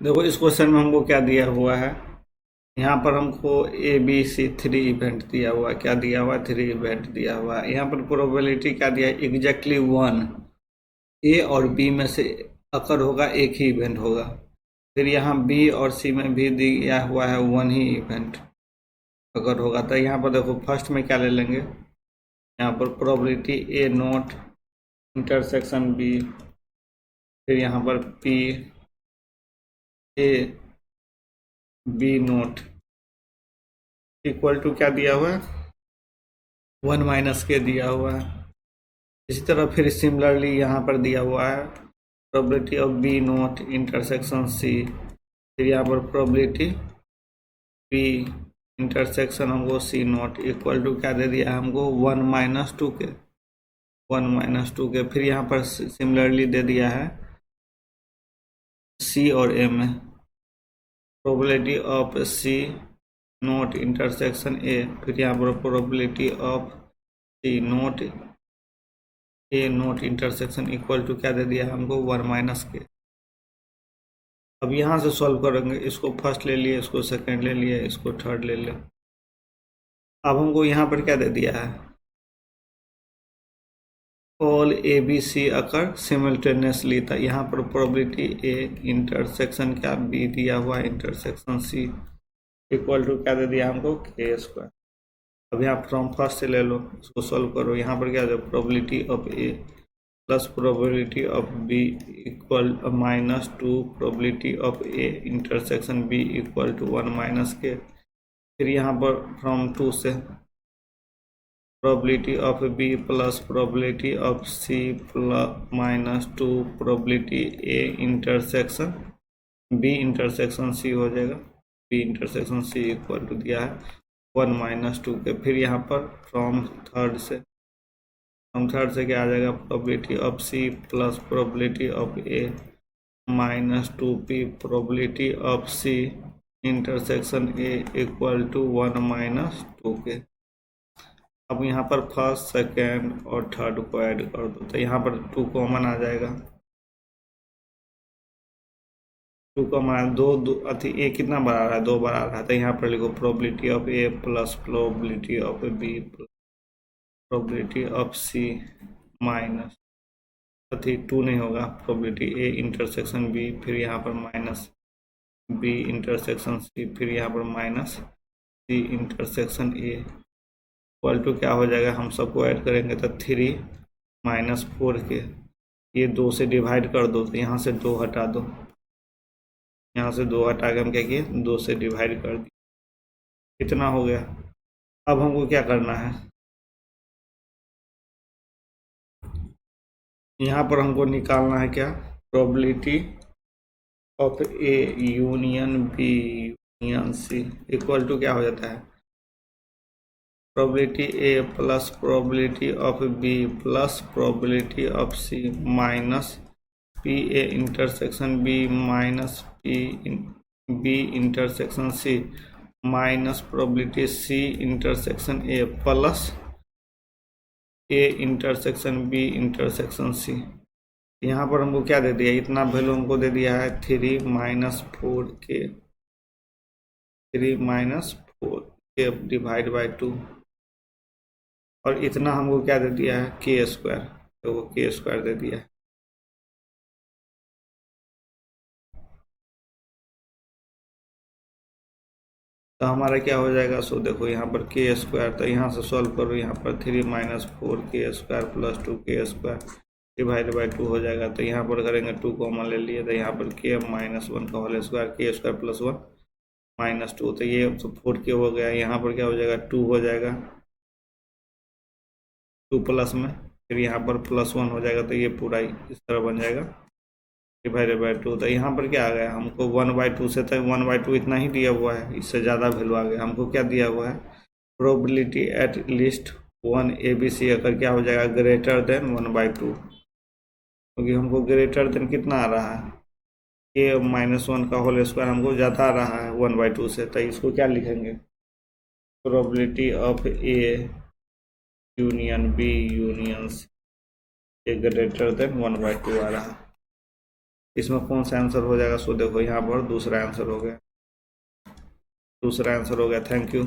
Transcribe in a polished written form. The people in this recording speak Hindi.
देखो इस क्वेश्चन में हमको क्या दिया हुआ है, यहाँ पर हमको ए बी सी 3 इवेंट दिया हुआ है। क्या दिया हुआ है? 3 इवेंट दिया हुआ है। यहाँ पर प्रोबेबिलिटी क्या दिया है? एग्जैक्टली 1 ए और बी में से अकर होगा, एक ही इवेंट होगा। फिर यहाँ बी और सी में भी दिया हुआ है 1 ही इवेंट अगर होगा। तो यहाँ पर देखो फर्स्ट में क्या ले लेंगे, यहाँ पर probability A not intersection B, फिर यहाँ पर P A B not equal to क्या दिया हुआ है? 1 माइनस के दिया हुआ है। इसी तरह फिर सिमिलरली यहाँ पर दिया हुआ है probability of B not intersection C, फिर यहाँ पर प्रोबेबिलिटी बी इंटरसेक्शन हमको सी नोट इक्वल टू क्या दे दिया है हमको? 1 माइनस 2 के, 1 माइनस 2 के। फिर यहाँ पर सिमिलरली दे दिया है सी और ए में probability of C not intersection A, फिर यहाँ पर probability of C not A not intersection equal to क्या दे दिया है हमको? 1 माइनस के। अब यहाँ से सॉल्व करेंगे, इसको फर्स्ट ले लिए, इसको सेकंड ले लिए, इसको थर्ड ले लिया। अब हमको यहाँ पर क्या दे दिया है? All A B C occur simultaneously था। यहाँ पर प्रोबेबिलिटी ए इंटरसेक्शन क्या बी दिया हुआ है इंटरसेक्शन सी इक्वल टू क्या दे दिया हमको? के स्क्वायर। अब यहाँ फ्रॉम फर्स्ट से ले लो, इसको सॉल्व करो। यहाँ पर क्या है? Probability of A plus probability of B equal -2 probability of A intersection B equal to 1 minus के। फिर यहाँ पर फ्रॉम 2 से probability of B plus probability of C plus -2 probability A intersection B intersection C हो जाएगा। B intersection C equal to दिया है 1 माइनस 2 के। फिर यहाँ पर फ्रॉम थर्ड से क्या आ जाएगा? Probability of C plus probability of A -2p probability of C intersection A equal to 1 minus 2 के। अब यहाँ पर फर्स्ट सेकेंड और थर्ड को ऐड कर दो, तो यहाँ पर 2 कॉमन आ जाएगा। 2 कॉमन दो अति ए कितना बार आ रहा है? 2 बार आ रहा है। तो यहाँ पर लिखो probability of A plus probability of B probability of C minus अति 2 नहीं होगा, प्रोबेबिलिटी ए इंटरसेक्शन बी, फिर यहाँ पर माइनस बी इंटरसेक्शन सी, फिर यहाँ पर minus C intersection A equal to क्या हो जाएगा? हम सबको ऐड करेंगे तो 3 माइनस 4 के। ये 2 से डिवाइड कर दो, तो यहाँ से 2 हटा दो, यहाँ से 2 हटा के हम क्या किए? 2 से डिवाइड कर दिए। इतना हो गया। अब हमको क्या करना है? यहाँ पर हमको निकालना है क्या? Probability of A union B union C equal to क्या हो जाता है? Probability A plus probability of B plus probability of C minus P A intersection B minus P B intersection C minus probability C intersection A plus A intersection B intersection C. यहाँ पर हमको क्या दे दिया? इतना वैल्यू हमको दे दिया है 3 माइनस 4 के, 3 माइनस 4 के डिवाइड बाई 2, और इतना हमको क्या दे दिया है? के स्क्वायर। तो वो के स्क्वायर दे दिया है। तो हमारा क्या हो जाएगा? सो देखो यहाँ पर के स्क्वायर, तो यहाँ से सॉल्व करो। यहाँ पर 3 माइनस 4 के स्क्वायर प्लस 2 के स्क्वायर डिवाइड बाई 2 हो जाएगा। तो यहाँ पर करेंगे 2 कॉमन ले लिए, तो यहाँ पर के -1 का होल स्क्वायर, के स्क्वायर प्लस 1 माइनस 2, तो ये तो 4 के हो गया। यहाँ पर क्या हो जाएगा? 2 हो जाएगा, 2 प्लस में, फिर यहाँ पर प्लस 1 हो जाएगा। तो ये पूरा इस तरह बन जाएगा डिवाइडेड बाई 2। तो यहाँ पर क्या आ गया? हमको 1/2 से तक 1/2 इतना ही दिया हुआ है, इससे ज़्यादा वैल्यू आ गया। हमको क्या दिया हुआ है? प्रोबेबिलिटी एट लीस्ट 1 ABC अगर क्या हो जाएगा? ग्रेटर देन 1/2, क्योंकि हमको ग्रेटर देन कितना आ रहा है? के -1 का होल स्क्वायर हमको ज़्यादा आ रहा है 1/2 से। तो इसको क्या लिखेंगे? Probability of A union B union C greater than 1/2 आ रहा है। इसमें कौन सा आंसर हो जाएगा? सो देखो यहाँ पर दूसरा आंसर हो गया, दूसरा आंसर हो गया। Thank you.